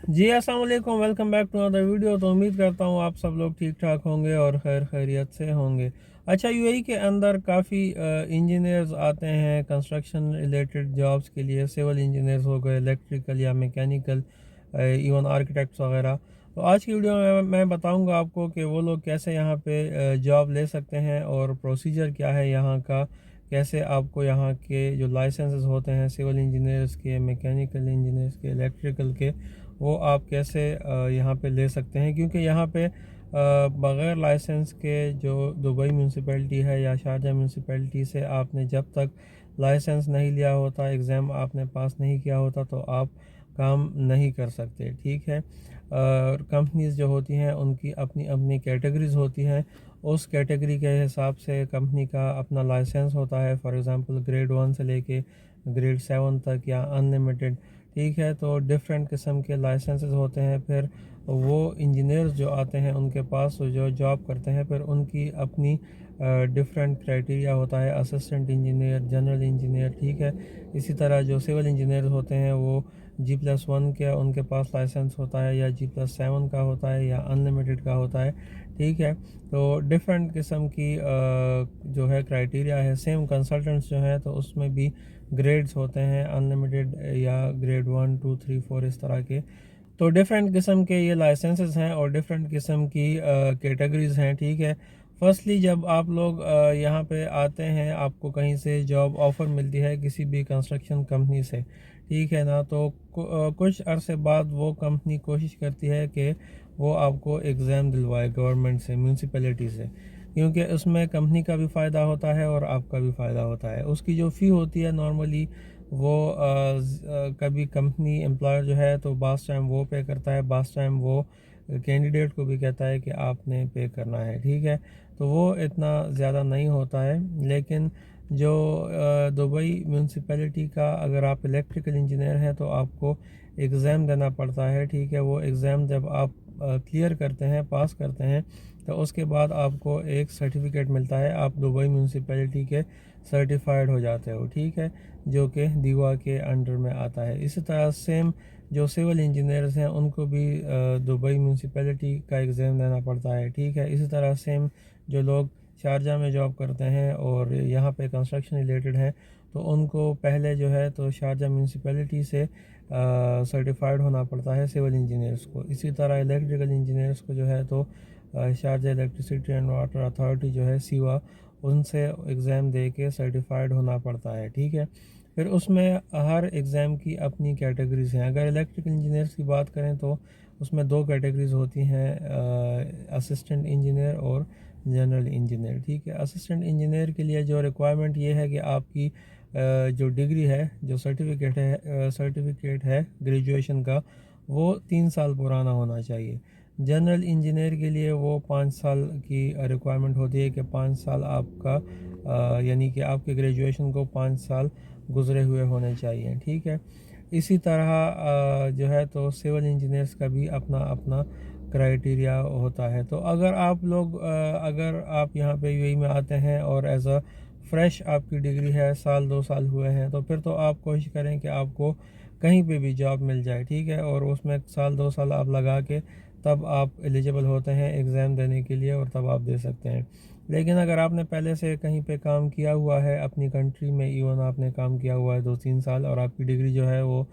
जी अस्सलाम वालेकुम, welcome back to other video. तो उम्मीद करता हूँ आप सब लोग ठीक ठाक होंगे और खैर खैरियत से होंगे। अच्छा, यूएई के अंदर काफ़ी इंजीनियर्स आते हैं कंस्ट्रक्शन रिलेटेड जॉब्स के लिए। सिविल इंजीनियर्स हो गए, इलेक्ट्रिकल या मैकेनिकल, इवन आर्किटेक्ट्स वगैरह। तो आज की वीडियो में मैं बताऊंगा आपको कि वो लोग कैसे यहाँ पे जॉब ले सकते हैं और प्रोसीजर क्या है यहाँ का, कैसे आपको यहाँ के जो लाइसेंसेस होते हैं सिविल इंजीनियर्स के, मैकेनिकल इंजीनियर्स के, इलेक्ट्रिकल के, वो आप कैसे यहाँ पे ले सकते हैं। क्योंकि यहाँ पे बग़ैर लाइसेंस के जो दुबई म्यूनसिपैलिटी है या शारजा म्यूनसिपैलिटी से आपने जब तक लाइसेंस नहीं लिया होता, एग्ज़ाम आपने पास नहीं किया होता, तो आप काम नहीं कर सकते। ठीक है। कंपनीज़ जो होती हैं उनकी अपनी अपनी कैटेगरीज़ होती हैं। उस कैटेगरी के हिसाब से कंपनी का अपना लाइसेंस होता है। फॉर एग्ज़ाम्पल ग्रेड 1 से लेके ग्रेड 7 तक या अनलिमिटेड। ठीक है। तो डिफरेंट किस्म के लाइसेंसेस होते हैं। फिर वो इंजीनियर्स जो आते हैं उनके पास जो जॉब करते हैं, फिर उनकी अपनी डिफरेंट क्राइटेरिया होता है। Assistant engineer, general engineer. ठीक है। इसी तरह जो सिविल इंजीनियर होते हैं वो G+1 के उनके पास लाइसेंस होता है, या G+7 का होता है, या अनलिमिटेड का होता है। ठीक है। तो डिफरेंट किस्म की जो है क्राइटेरिया है। सेम कंसल्टेंट्स जो हैं तो उसमें भी ग्रेड्स होते हैं, अनलिमिटेड या ग्रेड 1 2 3 4 इस तरह के। तो डिफरेंट किस्म के ये लाइसेंसेस हैं और डिफरेंट किस्म की कैटेगरीज़ हैं। ठीक है। फर्स्टली जब आप लोग यहाँ पे आते हैं, आपको कहीं से जॉब ऑफ़र मिलती है किसी भी कंस्ट्रक्शन कंपनी से, ठीक है ना, तो कुछ अरसे बाद वो कंपनी कोशिश करती है कि वो आपको एग्ज़ाम दिलवाए गवर्नमेंट से, म्यूनसिपैलिटी से। क्योंकि उसमें कंपनी का भी फ़ायदा होता है और आपका भी फ़ायदा होता है। उसकी जो फ़ी होती है नॉर्मली वो कभी कंपनी एम्प्लॉयर जो है तो बास टाइम वो पे करता है, बास टाइम वो कैंडिडेट को भी कहता है कि आपने पे करना है। ठीक है। तो वो इतना ज़्यादा नहीं होता है। लेकिन जो दुबई म्यूनसिपैलिटी का, अगर आप इलेक्ट्रिकल इंजीनियर हैं तो आपको एग्ज़ाम देना पड़ता है। ठीक है। वो एग्ज़ाम जब आप क्लियर करते हैं, पास करते हैं, तो उसके बाद आपको एक सर्टिफिकेट मिलता है। आप दुबई म्यूनसिपैलिटी के सर्टिफाइड हो जाते हो। ठीक है। जो कि दीवा के अंडर में आता है। इसी तरह सेम जो सिविल इंजीनियर्स हैं उनको भी दुबई म्यूनसिपैलिटी का एग्ज़ाम देना पड़ता है। ठीक है। इसी तरह सेम जो लोग शारजा में जॉब करते हैं और यहाँ पे कंस्ट्रक्शन रिलेटेड हैं, तो उनको पहले जो है तो शारजा म्यूनसिपैलिटी से सर्टिफाइड होना पड़ता है सिविल इंजीनियर्स को। इसी तरह इलेक्ट्रिकल इंजीनियर्स को जो है तो Sharjah electricity and water authority जो है सीवा, उनसे एग्ज़ाम दे के सर्टिफाइड होना पड़ता है। ठीक है। फिर उसमें हर एग्ज़ाम की अपनी कैटेगरीज़ हैं। अगर इलेक्ट्रिकल इंजीनियर्स की बात करें तो उसमें दो कैटेगरीज़ होती हैं, असिस्टेंट इंजीनियर और जनरल इंजीनियर। ठीक है। असिस्टेंट इंजीनियर के लिए जो रिक्वायरमेंट ये है कि आपकी जो डिग्री है, जो सर्टिफिकेट है ग्रेजुएशन का, वो 3 साल पुराना होना चाहिए। जनरल इंजीनियर के लिए वो 5 साल की रिक्वायरमेंट होती है कि 5 साल आपका यानी कि आपके ग्रेजुएशन को 5 साल गुज़रे हुए होने चाहिए। ठीक है। इसी तरह जो है तो सिविल इंजीनियर्स का भी अपना अपना क्राइटेरिया होता है। तो अगर आप यहाँ पे यूएई में आते हैं और एज अ फ्रेश आपकी डिग्री है, साल 2 साल हुए हैं, तो फिर तो आप कोशिश करें कि आपको कहीं पे भी जॉब मिल जाए। ठीक है। और उसमें साल 2 साल आप लगा के तब आप एलिजिबल होते हैं एग्ज़ाम देने के लिए, और तब आप दे सकते हैं। लेकिन अगर आपने पहले से कहीं पे काम किया हुआ है अपनी कंट्री में, इवन आपने काम किया हुआ है 2-3 साल, और आपकी डिग्री जो है वो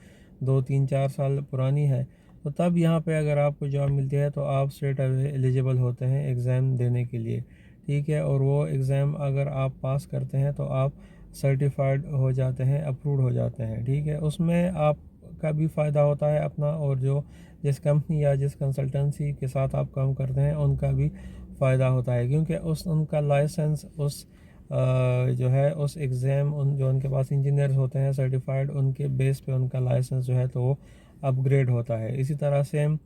2-3-4 साल पुरानी है, तो तब यहाँ पे अगर आपको जॉब मिलती है तो आप स्ट्रेट अवे एलिजिबल होते हैं एग्ज़ाम देने के लिए। ठीक है। और वो एग्ज़ाम अगर आप पास करते हैं तो आप सर्टिफाइड हो जाते हैं, अप्रूव्ड हो जाते हैं। ठीक है। उसमें आपका भी फ़ायदा होता है अपना, और जो जिस कंपनी या जिस कंसल्टेंसी के साथ आप काम करते हैं उनका भी फ़ायदा होता है। क्योंकि उनका लाइसेंस जो है उस एग्ज़ाम, जो उनके पास इंजीनियर्स होते हैं सर्टिफाइड, उनके बेस पे उनका लाइसेंस जो है तो वो अपग्रेड होता है। इसी तरह सेम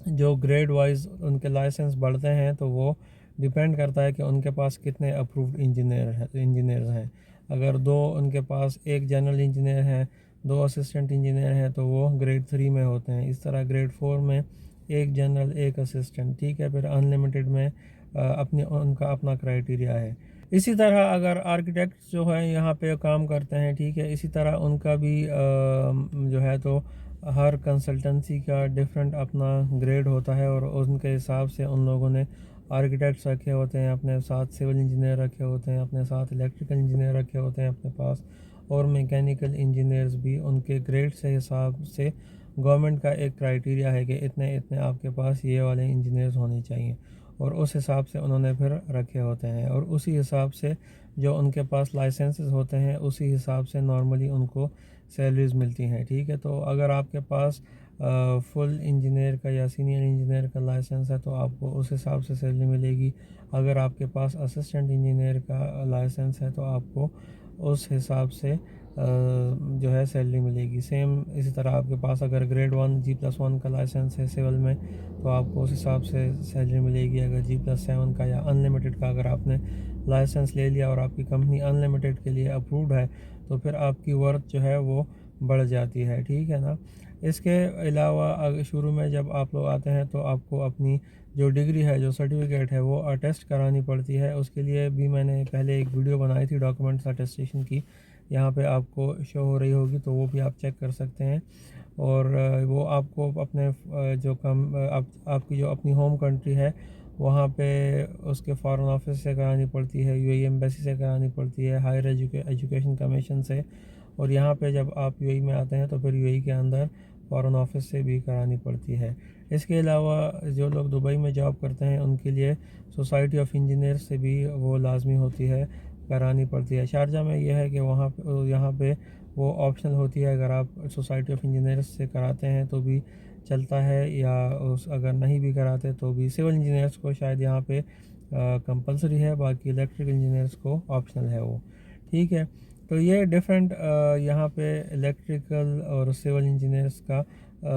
जो ग्रेड वाइज उनके लाइसेंस बढ़ते हैं तो वो डिपेंड करता है कि उनके पास कितने अप्रूव्ड इंजीनियर्स हैं। अगर दो उनके पास, एक जनरल इंजीनियर है, दो असिस्टेंट इंजीनियर हैं, तो वो ग्रेड 3 में होते हैं। इस तरह ग्रेड 4 में एक जनरल, एक असिस्टेंट। ठीक है। फिर अनलिमिटेड में उनका अपना क्राइटेरिया है। इसी तरह अगर आर्किटेक्ट्स जो है यहाँ पे काम करते हैं, ठीक है, इसी तरह उनका भी जो है तो ہر کنسلٹنسی کا ڈفرینٹ اپنا گریڈ ہوتا ہے، اور ان کے حساب سے ان لوگوں نے آرکیٹیکٹس رکھے ہوتے ہیں اپنے ساتھ، سول انجینئر رکھے ہوتے ہیں اپنے ساتھ، الیکٹریکل انجینئر رکھے ہوتے ہیں اپنے پاس، اور میکینیکل انجینئرز بھی ان کے گریڈ سے حساب سے گورنمنٹ کا ایک کرائیٹیریا ہے کہ اتنے اتنے آپ کے پاس یہ والے انجینئرز ہونے چاہیے، اور اس حساب سے انہوں نے پھر رکھے ہوتے ہیں، اور اسی حساب سے جو ان کے پاس لائسنسز ہوتے ہیں اسی حساب سے نارملی ان کو سیلریز ملتی ہیں، ٹھیک ہے۔ تو اگر آپ کے پاس فل انجینئر کا یا سینئر انجینئر کا لائسنس ہے تو آپ کو اس حساب سے سیلری ملے گی، اگر آپ کے پاس اسسٹنٹ انجینئر کا لائسنس ہے تو آپ کو اس حساب سے جو ہے سیلری ملے گی۔ سیم اسی طرح آپ کے پاس اگر گریڈ 1 G+1 کا لائسنس ہے سول میں تو آپ کو اس حساب سے سیلری ملے گی، اگر G+7 کا یا ان لمیٹڈ کا اگر آپ نے لائسنس لے لیا اور آپ کی کمپنی ان لمیٹڈ کے لیے اپرووڈ ہے تو پھر آپ کی ورتھ جو ہے وہ بڑھ جاتی ہے، ٹھیک ہے نا۔ اس کے علاوہ شروع میں جب آپ لوگ آتے ہیں تو آپ کو اپنی جو ڈگری ہے، جو سرٹیفکیٹ ہے، وہ اٹیسٹ کرانی پڑتی ہے۔ اس کے لیے بھی میں نے پہلے ایک ویڈیو بنائی تھی ڈاکومنٹس اٹیسٹیشن کی، یہاں پہ آپ کو شو ہو رہی ہوگی تو وہ بھی آپ چیک کر سکتے ہیں، اور وہ آپ کو اپنے جو آپ کی جو اپنی ہوم کنٹری ہے وہاں پہ اس کے فارن آفس سے کرانی پڑتی ہے، UAE ایمبیسی سے کرانی پڑتی ہے، ہائر ایجوکیشن کمیشن سے، اور یہاں پہ جب آپ UAE میں آتے ہیں تو پھر UAE کے اندر فارن آفس سے بھی کرانی پڑتی ہے۔ اس کے علاوہ جو لوگ دبئی میں جاب کرتے ہیں ان کے لیے سوسائٹی آف انجینئر سے بھی وہ لازمی ہوتی ہے، کرانی پڑتی ہے۔ شارجہ میں یہ ہے کہ یہاں پہ وہ آپشنل ہوتی ہے، اگر آپ سوسائٹی آف انجینئرس سے کراتے ہیں تو بھی چلتا ہے، یا اگر نہیں بھی کراتے تو بھی سول انجینئرس کو شاید یہاں پہ کمپلسری ہے، باقی الیکٹریکل انجینئرس کو آپشنل ہے وہ، ٹھیک ہے۔ تو یہ ڈیفرنٹ یہاں پہ الیکٹریکل اور سول انجینئرس کا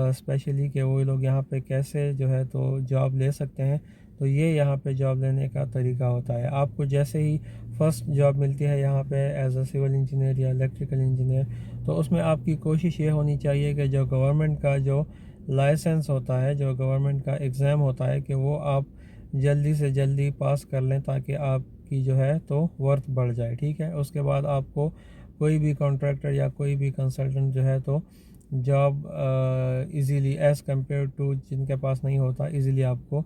اسپیشلی کہ وہ لوگ یہاں پہ کیسے جو ہے تو جاب لے سکتے ہیں، تو یہ یہاں پہ جاب لینے کا طریقہ ہوتا ہے۔ آپ کو جیسے ہی فرسٹ جاب ملتی ہے یہاں پہ ایز اے سول انجینئر یا الیکٹریکل انجینئر، تو اس میں آپ کی کوشش یہ ہونی چاہیے کہ جو گورنمنٹ کا جو لائسنس ہوتا ہے، جو گورنمنٹ کا ایگزام ہوتا ہے، کہ وہ آپ جلدی سے جلدی پاس کر لیں تاکہ آپ کی جو ہے تو ورتھ بڑھ جائے، ٹھیک ہے۔ اس کے بعد آپ کو کوئی بھی کانٹریکٹر یا کوئی بھی کنسلٹنٹ جو ہے تو job easily as compare to جن کے پاس نہیں ہوتا ایزیلی آپ کو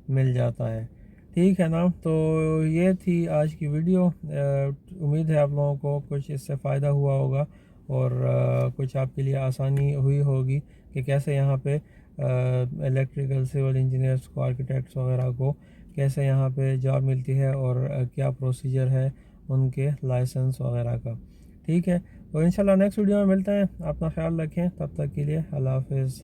مل جاتا ہے، ٹھیک ہے نا۔ تو یہ تھی آج کی ویڈیو، امید ہے آپ لوگوں کو کچھ اس سے فائدہ ہوا ہوگا، اور کچھ آپ کے لیے آسانی ہوئی ہوگی کہ کیسے یہاں پہ الیکٹریکل سول انجینئرس کو، آرکیٹیکٹس وغیرہ کو کیسے یہاں پہ جاب ملتی ہے، اور کیا پروسیجر ہے ان کے لائسنس وغیرہ کا، ٹھیک ہے۔ تو انشاءاللہ نیکسٹ ویڈیو میں ملتے ہیں، اپنا خیال رکھیں، تب تک کے لیے اللہ حافظ۔